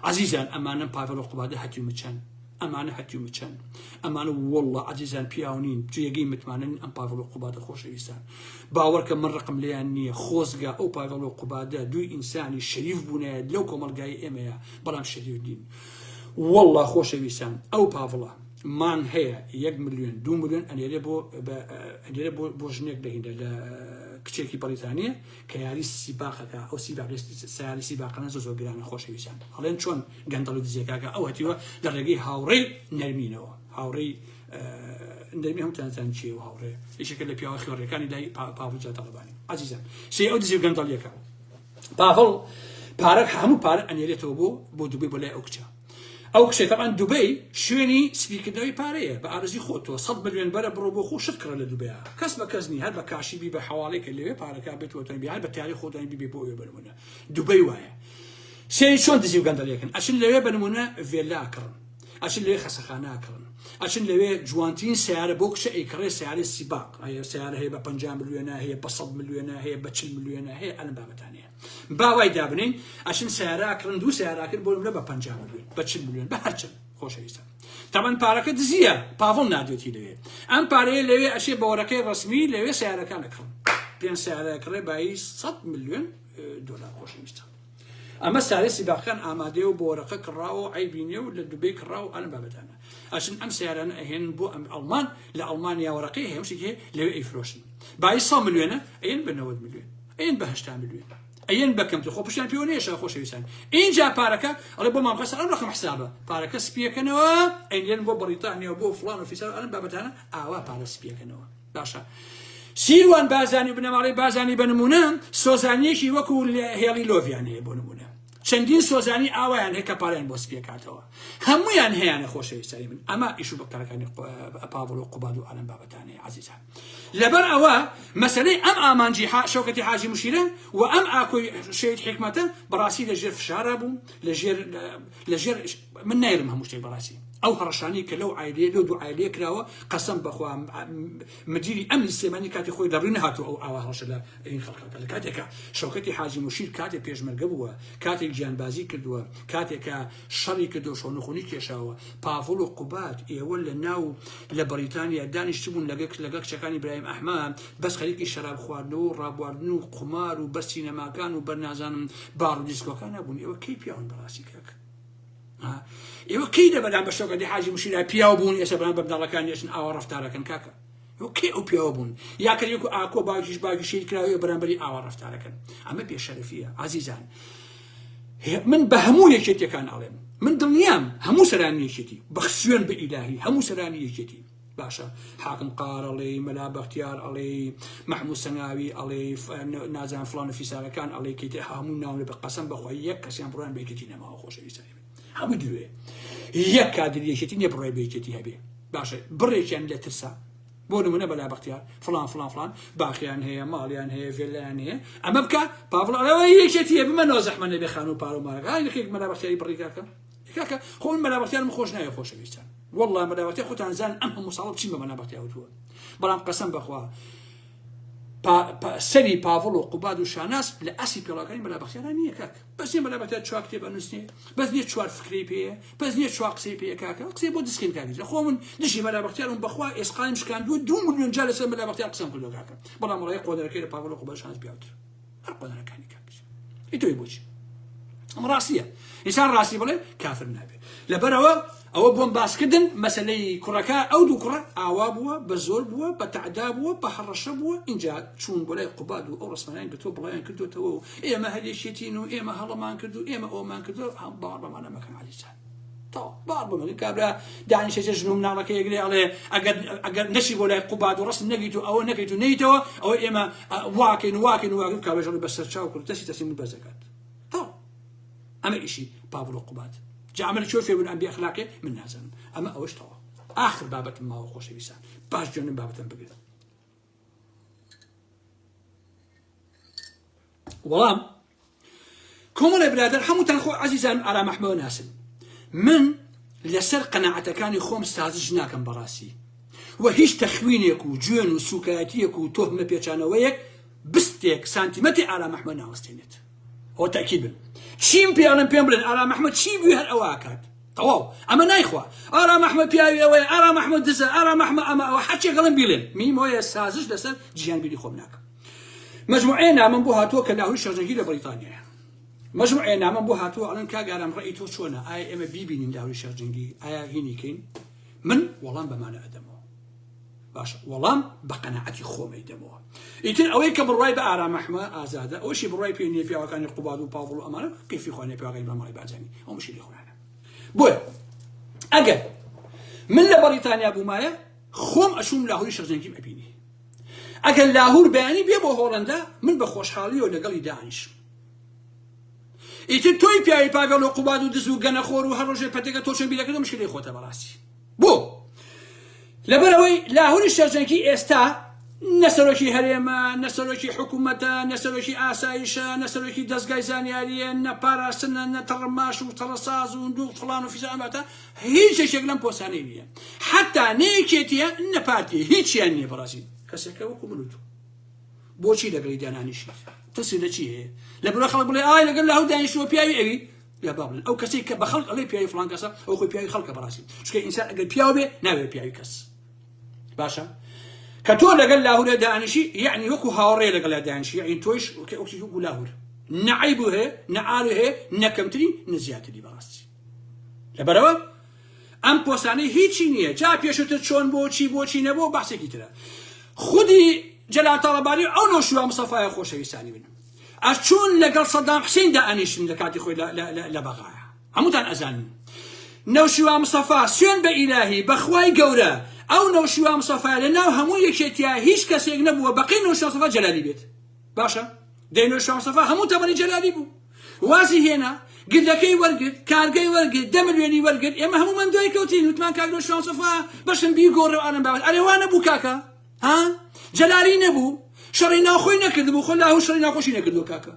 عزيزان امانه بافلو قباده حتى متشان امانه حتى متشان امانه والله عزيزان بياونين تيجي متمنى ام بافلو قباده خوش انسان باورك من رقم لاني خوزقا او بافلو قباده دو انسان شريف بناد لو كمل جاي ايميا بلام شريف دين والله خوش انسان او بافلا مان هي 1 مليون 2 مليون أن يربو بوجنيك ده كتير بريطانيا كياري سباقة أو سياري سباقة نزوج وجيران خوش يسان. هلين شون قندلو دزيكاكا أو هتيوا درجي هاوري نرمينه هاوڕێی ئەندەمی هەم تەنزان چیە و هاوڕێ یەکێکە لە پیاوە خێوەڕێەکانی لای پاڤڵ جاتەڵەبانی عەزیزان سێ ئەو دزی و گەندەڵیەکە پاڤڵ پارەک هەموو پارە ئەنێرێتەوە بۆ دوبەی بۆ لای ئەو کچە ئەو کشەی تەبان دوبەی شوێنی سپیکردنەوەی پارەیە بە ئارزی خۆتەوە 100 ملیۆن بەرە بڕۆ بۆ خۆ شت کڕە لە دوبەیە کەس بە کەس نی هەر بە کاشیبی بە حواڵەیەکە لەوێ پارەکە بێتەوە بیان بە تیاری خۆتانی بیبێ بۆ ئەوێ بنمونە دوبەی وایە سێ چۆن دزی و گەندەڵیەکەن ئەچن لەوێ بنمونە ڤێلا کڕن ئەچن لەوێ خەسەخانە کڕن ئەچن لەوێ جوانترین سیارە بۆ کشە ئەیکڕێ سیارەی سیباق هەیە سیارە هەیە بە 50 ملیۆنە هەیە بە 100 ملیۆنە هەیە بە 40 ملیۆنە هەیە ئەلم بابەتانەیە باوای دابنین ئەچن سیاراکردن دوو سیاراکرد بۆ لە بە 50 ملیۆن بە 40 ملیۆن بە هەرچەند خۆشەویستە تەبەن پارەکە دزیە پاڤڵ نادێتی لەوێ ئەم پارەیە لەوێ ئەشێ بە وەرەکەی ڕسمی لەوێ سیارەکان دەکڕن پێنج سیارەکڕێ بای 100 ملیۆن دۆلار خۆشەویستە ئەمە سیارەی سیباقەکان ئامادەیە و بۆ وەرەقە کڕاوە عیبینێ و لە دوبەی کڕاو ئەلم بابەتانە ئەچن ئەم سیارانە ئەهێن بۆ ئەم ئەڵمان لە ئەڵمانیا وەرەقەی هەیە شتێکی لەوێ ئەیفرۆشن بای 100 ملیۆنە ئەیەن بە 90 ملیۆن ئەیەن بە 80 ملیۆن ئەیەن بەکەمتە خۆ پشتیان پێوە نێشە خۆشەویستان اینجا پارەکە ئەڵێ بۆ مامقەسە ئەم ڕقم حسابە پارەکە سپیەکەنەوە ئەیەن بۆ بەریتانیا بۆ فڵان و فیسار ئەلم بابەتانە ئاوا پارە سپیەکەنەوە باشە سیروان بازانی بنەماڵی بازانی بە نمونە سۆزانیەکی وەکو هێڵی لۆڤیان هەیە بۆ نمونە چەندین سۆزانی ئاوایان هەیە کە پارەیان بۆ سپیەکاتەوە هەمویان هەیەە خۆشەویستانی من ئەمە ئیش و بەکارەکانی پاڤڵ و قوباد و ئەلم بابەتانەیە عەزیزان لەبەر ئەوە مەسەلەی ئەم ئامانجی شەوکەتی حاجی موشیرە و ئەم ئاکۆی شەید حکمەتە بەڕاستی لەژێر فشارە بوو لەژێر من نایرم هەموو شتێک بەڕاستی ئەو هەڕەشانی کە لەو عایلەیە لەو دوو عایلەیە کراوە قەسەم بەخوا مدیری ئەمنی سلێمانی کاتی خۆی دەڕووی نەهاتووە ئەو ئاوا هەڵەشە لە ئین خەڵکەکە لە کاتێکە شەوکەتی حاجی موشیر کاتێک پێشمەرگە بووە کاتێک گیانبازی کردووە کاتێکە شەڕی کردو شۆنخۆنی کێشاوە پاڤڵ و قوباد ئێوە لە ناو لە بەریتانیا دانیشتبوون لەگە کچەکانی ئیبراهیم ئەحمەد بەس خەریکی شەراب خواردنەوە و ڕابواردن و قومار و بەس سینەماکان و بەرنازانم باڕ و دیسکۆکان نەبوون ئێوە کەی پیاون بەڕاستی کەک ئێوە کەی دەبەدان بە شەوکەتی حاجی موشیرا پیاو بوون ئێستا بەرامبەر بەنداڵەکان ێشن ئاوا ڕەفتارەکەن کاکە ئێوە کەی ئەو پیاوە بوون یا کەرێک و ئاکۆ باوکی شیر کراوە بەرامبەری ئاوا ڕەفتارەکەن ئەمە بێشەرەفیە عەزیزان من بە هەموو یەکێتیەکان ئەڵێم من دڵنیام هەموو سەرانی یەکێتی بەخسوێن بە ئیلاهی هەموو سەرانی یەکێتی باشە حاکم قار ئەڵێ مەلا بەختیار ئەڵێ مەحموود سەنگاوی ئەڵێ نازان فڵان و فیسارەکان ئەڵێ کەیتە هەموو ناو بە قەسەم بەخوا یەک کەسیان بڕیان بە یەکێتی نەماوە خۆشەویستانی هەموو دوێ یەک کادر یەکێتی نییە بڕێ بە یەکێتی هەبێ باشە بڕێکیان لە ترسا بۆ نمونە بەلا بەختیار فڵان باخیان هەیە ماڵیان هەیە ڤێلایان هەیە ئەمە بکە پاڤڵ ئەوە یەکێتیە بمە نۆزەحمە نەبێ خان و پار و مارەکە یەکێک مەلا بەختیاری بڕی کاکە خۆ من مەلا بەختیارم خۆش نایە خۆشەویستان والله مەلا بەختیار خۆتان زان ئەم هەموو ساڵ بچین بە مەلا بەختیار وتووە بەڵام قەسەم بەخوا سەری پاڤڵ و قوباد و شاناس لە ئەسی پێڵاکانی مەلا بەختیاران نییە کاک بەس نییە مەلا بەختیار چوار کتێب ئەنووسێ بەس نییە چوار فکرەی پێیە بەس نییە چوار قسەی پێیە کاکە قسەی بۆ دەستکەین کاکە خۆ من دژی مەلا بەختیارم بەخوا ئێسقایم شکاندووە 2 ملیۆن جا لەسەر مەلا بەختیار قسەم کردووە کاکە بەڵام ڕێی قۆدەرەکەی لە پاڤڵ و قوباد شاناس پیاوتر هەر قۆدەرەکانی کاکەش ئیتۆی بۆچی ئەم ڕاستیە ئینسان ڕاستی بڵێ کافر نابێ لەبەرەوە ئەوە بۆم باسکردن مەسەلەی کوڕەکە ئەو دوو کوڕە ئاوا بووە بە زۆر بووە بە تەعدا بووە بە هەڕەشە بووە اینجا چوون بۆ لای قوباد و ئەو ڕسمانیان گرتووە بڵایان کردوێتەوە و ئێمە هەلێشێتین و ئێمە هەڵەمان کرد و ئێمە ئەومان کردو هەم باوەڕ بەمانە مەکەن عەزیزان تا باوەڕ بمەکەن کابرا دانیشتێ ژن و مناڵەکە یەکرێ ئەڵێ ئەگەر نەشی بۆ لای قوباد و ڕسم نەگەیت و ئەوە نەکەیت و نەیتەوە ئەوە ئێمە واکەین کابرێژەڵی بەسەر چاو کرد دەستی من بەرزەکات تا ئەمە ئیشی پاڤڵ و قوباد جامل شو في من أنبياء أخلاقي من نازل أما أوش طوا آخر بابة ما هو خوش بيسان باش جون بابة بقول والله كم البلاد حمو تنخو عزيزان على محمود ناسم من لسر قناعة كان يخوم استاذ كان براسي وهيش تخوينك وجون وسكاتيك وتهمة بيتشانويك بستيك سنتيمتر على محمود ناوستينت هو تأكيد شيم بيعلم بيمبلن على محمد شي بيه الأواكات طواو أما نايخوا على محمد بياوي أوي على محمد دسا على محمد أما حتى قلم بيلن ميم هو سازج لسر جيان بيدي خومناك مجموعين من بوهاتو كلاهو الشرجنجي لبريطانيا مجموعين من بوهاتو على كاغارم رأيتو شونا آي إما بيبين لاهو الشرجنجي آي هيني كين من والله بمعنى أدمو باش والله بقناعتي خوم يدموها يتن أويك بالرأي بأرى محمد آزادة أو شيء بالرأي بيني في وكان القباد وبافل وأمانة كيف يخواني في وكان بالمرأي بعدني أو مش اللي يخواني بوي أجل من لە بەریتانیا بوومایە خۆم ئەچووم لاهوری شەرجەنگیم ئەبینی ئەگەر لاهور بەیانی بێ بۆ هۆڵەندا من بە خۆشحاڵیەوە لەگەڵی دانیشم ئیتر تۆی پیاوی پاگەڵ و قوباد و دز و گەنەخۆر و هەر ڕۆژێ پەتێکە تۆ چەند بیرەکەت مشکلەی خۆتە بەڕاستی بۆ لەبەرەوەی لاهوری شەرجەنگی ئێستا نەسەرۆکی هەرێمە نەسەرۆکی حکوومەتە نەسەرۆکی ئاسایشە نەسەرۆکی دەستگای زانیاریە نەپاراستنە نەتەڕماش و تەڕەساز و دوو فڵان و فیزانباتە هیچ شتێک لەم پۆسانەی نییە حتا نەیەکێتیە نەپاتیە هیچیان نییە بەڕاستی کەسێکە وەکو من و تۆ بۆچی لەگەڵی دانانیشیت تسی لە چی هەیە لە بڕە خەڵک بڵێ ئای لەگەڵ لاهور دانیشتووە پیاوی ئەوی یا با بڵێن ئەو کەسێک کە بە خەڵک ئەڵێ پیاوی فڵان کەسە ئەو خۆی پیاوی خەڵکە بەڕاستی چونکە ئینسان ئەگەر پیاو بێ ناوێت پیاوی کەس باشە کە تۆ لەگەڵ لاهورە دانیشی یعنی وەکو هاوڕێ لەگەڵ دانیشی یعنی تۆیش وەکو وەکو لاهور نەعیب هەیە نەعاری هەیە نەکەمتری نەزیاتری بەڕاستی لەبەرەوە ئەم پۆسانەی هیچی نییە جا پێشتر چۆن بۆچی نەبوو بەحسێکی ترە خودی جەلال تەڵەبانی ئەو نەوشیوە مستەفای خۆشەویستانی بن ئەچوون لەگەڵ سەدام حوسێن دائەنیشتن لە کاتی خۆی لە بەغایە هەمووتان ئەزانن نەوشیوە مستەفا سوێن بە ئیلاهی بەخوای گەورە ئەو نەوشیوە مستەفا لەناو هەموو یەکێتیە هیچ کەسێک نەبووە بەقی نەوشیوە مستەفا جەلالی بێت باشە دەی نەوشیوە مستەفا هەموو تەمەنی جەلالی بوو وازی هێنا گردەکەی وەرگرت کارگەی وەرگرت دەمروێنی وەرگرت ئێمە هەموومان دوای کەوتین وتمان کاک نەوشیوە مستەفا بەشم بیگۆڕێ و ئالەم بابەت ئەرێ وا نەبوو کاکە ها جەلالی نەبوو شەڕی ناوخۆی نەکردبوو خۆ لاهور شەڕی ناوخۆشی نەکردووە کاکە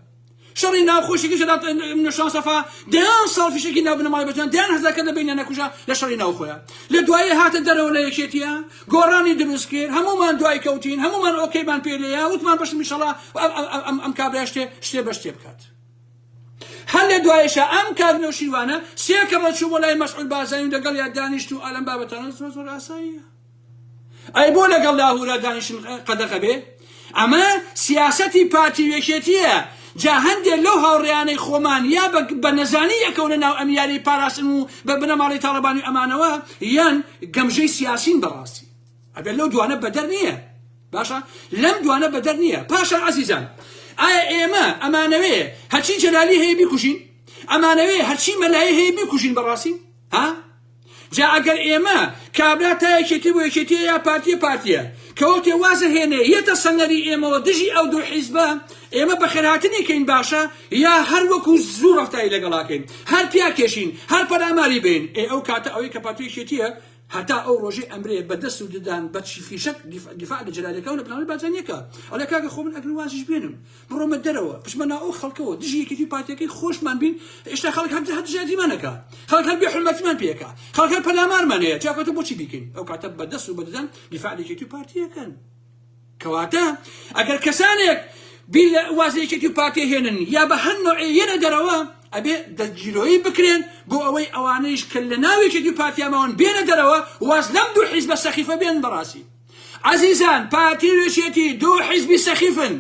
شەڕی ناوخۆشێکی جەلال نەوشیوە مستەفا دەیان ساڵ فیشێکی ناو بنەمای بەجان دەیان هەزارکە لەبینە نەکوژا لە شەڕی ناوخۆیە لە دوایە هاتە دەرەوە لە یەکێتیە گۆڕانی دروست کرد هەموومان دوای کەوتین هەموومان ئۆکەیمان پێ لێیە وتمان بەشم ئینشەڵا ئەم کابرا شتێ بە شتێ بکات هەر لە دوایەشە ئەم کار نەوشیوانە سێ کەڕە چوو بۆ لای مەسعود بازرگانی و لەگەڵ یا دانیشت و ئالەم بابەتانە زۆر ئاساییە ئەی بۆ لەگەڵ لاهورە دانیشتن قەدەغە بێ ئەمە سیاسەتی پارتی وێکێتیە جا هەندێک لەو هاوڕێیانەی خۆمان یا بە نەزانی یەکەونە ناو ئەم یاری پاراستن و بە بنەماڵی تاڵەبانی ئەمانەوە یان گەمژەی سیاسین بەڕاستی ئەبێت لەو دوانە بەدەر نییە باشە لەم دوانە بەدەر نییە پاشە عەزیزان ئایا ئێمە ئەمانەوێ هەرچی جەلالی هەیە بیکوژین ئەمانەوێ هەرچی مەلایی هەیە بیکوژین بەڕاستی ها جا ئەگەر ئێمە کابرا تا یەکێتی بۆ یەکێتیە یا پارتیە کەوتێ وازە هێنێ یەتە سەنگەری ئێمەوە دژی ئەو دوو حیزبە ئێمە بەخێرهاتنێکین باشە یا هەر وەکو زوو ڕەفتایی لەگەڵاکەین هەر پیاکێشین هەر پەراماری بین ئەو کاتە ئەوەی کە پارتی یەکێتیە هەتا ئەو ڕۆژەی ئەمرێ بەدەست و ددان بەچی فیشک دیفاع لە جەلالەکە و لە پلانەوەی بازانیەکە ئەڵێ کاکە خۆ من ئەگەر وازیش بێنم بڕۆمە دەرەوە پشمە ناو ئەو خەڵکەوە دژی یەکێتی پارتیەکەی خۆشمان بین ئێشتا خەڵک هەر دژاتیمانەکە خەڵک هەر بێحورمەتیمان پێەکە خەڵک هەر پەلامارمان هەیە جاکەتە بۆچی بیکەین ئەو کاتە بەدەست و بەددان دیفاع لە یەکێتی پارتیەکەن کەواتە ئەگەر کەسانێک بیر وازە یەکێتی پارتی هێنن یا بە هەر نوعێ یەنە دەرەوە ئەبێ دەستگیرۆیی بکرێن بۆ ئەوەی ئەوانەیش کە لە ناو یەکێتی پارتیاماوەن بێنە دەرەوە واز لەم دوو حیزبە سەخیفە بێن بەڕاستی عەزیزان پارتی وێچێتی دوو حیزبی سەخیفن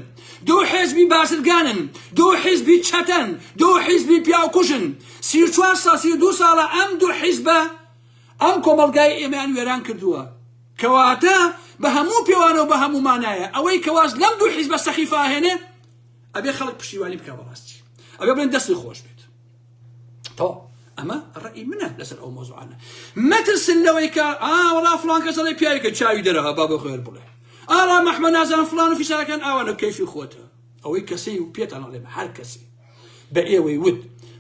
دوو حیزبی بازرگانن دوو حیزبی چەتەن دوو حیزبی پیاوکوژن 34 ساڵ 32 ساڵە ئەم دوو حیزبە ئەم کۆمەڵگای ئێمەیان وێران کردووە کەواتە بە هەموو پێوانەوە بە هەموو مانایە ئەوەی کەواز لەم دوو حیزبە سەخیفە هێنێ ئەبێ خەڵک پشتیوانی بکە بەڕاستی ئەبێ بڵێن دەستی خۆش بێت تۆ ئەمە ڕێی منە لەسەر ئەو مۆزوعانە مەترسن لەوەی کە وەڵا فڵان کەس دەڵێ پیاوێکە چاوی دەرەها با بەخێر بڵێ ئاڵا مەحمەد نازانم فڵان و فیساکان ئاوانە کەیفی خۆتە ئەوەی کەسەی و پێتان ئەڵێم هەر کەسی بە ئێوەی وت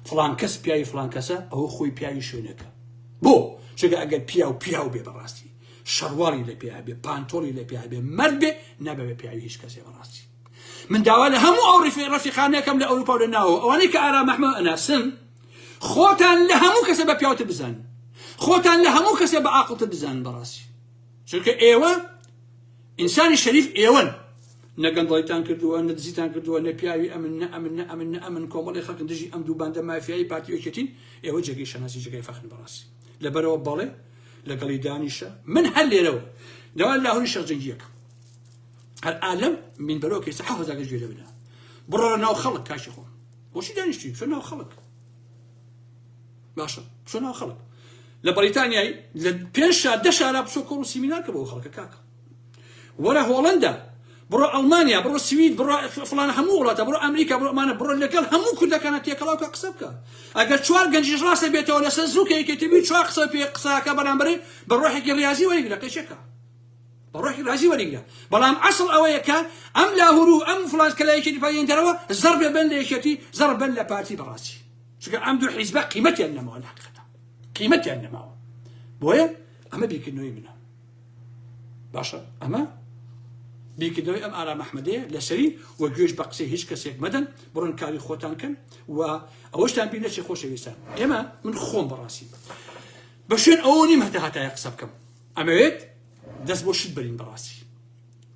فڵان کەس پیاوی فڵان کەسە ئەوە خۆی پیاوی شوێنەکە بۆ چونکە ئەگەر پیاو بێ بەڕاستی شەڕواڵی لە پێیا بێ پانتۆڵی لە پێیا بێ مەرد بێ نەبێ پیاوی هیچ کەسێ بەڕاستی من داوا لە هەموو ئەو ڕەفیقانەکەم لە ئەوروپا و لە ناوە ئەوانەی کە ئارا مەحمەد ئەناسن خۆتان لە هەموو کەسە بە پیاوتر بزان خۆتان لە هەموو کەسێ بە عاقڵتر بزان بەڕاستی چونکە ئێوە ئینسانی شەریف ئێوەن نە گەندەڵیتان کردووە نە دزیتان کردووە نە پیاوی ئەمن کۆمەڵی خەڵکن دژی ئەم دوو باندە مافیایی پارتی یەکێتین ئێوە جێگەی شەناسی جێگەی فەخرن بەڕاستی لەبەرەوە بەڵێ لەگەڵی دانیشە من هەر لێرەوە دەوا لاهوری شەرجەنگیەکە هەر ئالەم مینبەرەوە کەیسە 1000 گوێ لەبنە بڕۆ ناو خەڵک کاشی خۆم بۆچی دانیشتی بچۆ ناو خەڵک باشە بچۆ ناو خەڵک لە بەریتانیای لە 5 شار 10 شارە بچۆ کۆڵ و سیمینار کە بۆ خەڵکە کاکە وەرە هۆڵەندا برو ألمانيا برو السويد برو فلان همو ولاتا برو أمريكا برو أمانة برو لقال همو كلها كانت يكلاوك قصبك أقل شوار جنجي راسه بيته ولا سزوكي كتبي شو قصب في قصاك برامبري بروحك الرياضي ويقول لك شكا بروحك الرياضي ويقول لك بلام أصل أويك أم لا هرو أم فلان كلا يشتي فين ترى ضرب بن ليشتي ضرب بن لبارتي براسي شو قال عمدو حزب قيمتي النمو الحقيقة قيمتي النمو بويا أما بيك إنه يمنا باشا أما بيكدوي ام ارام احمديه لسري وجوش بقسي هيش كسيك مدن برون كاري خوتان كان و اوش تان بينا شي خوش ويسان اما من خوم براسي بشين اوني مهدا هتا يقصبكم اميت داس بو شد برين براسي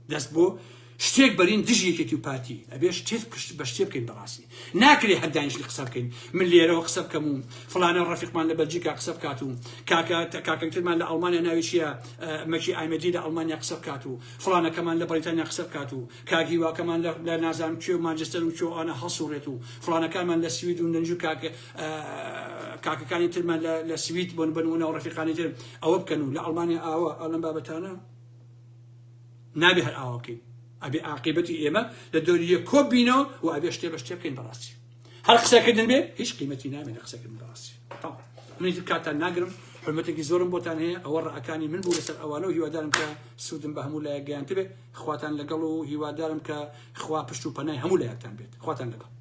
داس بو شتيك برين دجي كيتو باتي ابي شتيك كين براسي ناكري حد دانش القصب كين من ليره وقصب كمون فلان الرفيق مال بلجيكا قصب كاتو كاكا مال المانيا ناويشيا ماشي اي مدينه المانيا قصب كاتو فلان كمان لبريطانيا قصب كاتو كاكيوا كمان لنازام تشو مانشستر وتشو انا حصورتو فلان كمان للسويد ونجو كاكا كان تلمان للسويد بنونا ورفيقاني تل او بكنوا لالمانيا او لم بابتانا نابي هالاوكي أبي عاقبتي إما للدورية كوبينو وأبي أشتري كين براسي هل قصة كدن به هيش قيمتي نامي قصة كدن براسي طبعا من يتكاتا ناقرم حرمتك زورم بوتان هي أورا أكاني من بولس الأوانو هي ودارم كسودن بهمو لا يجان تبه خواتان لقلو هي ودارم كخوا بشتو بناي همو لا يكتان بيت خواتان لقل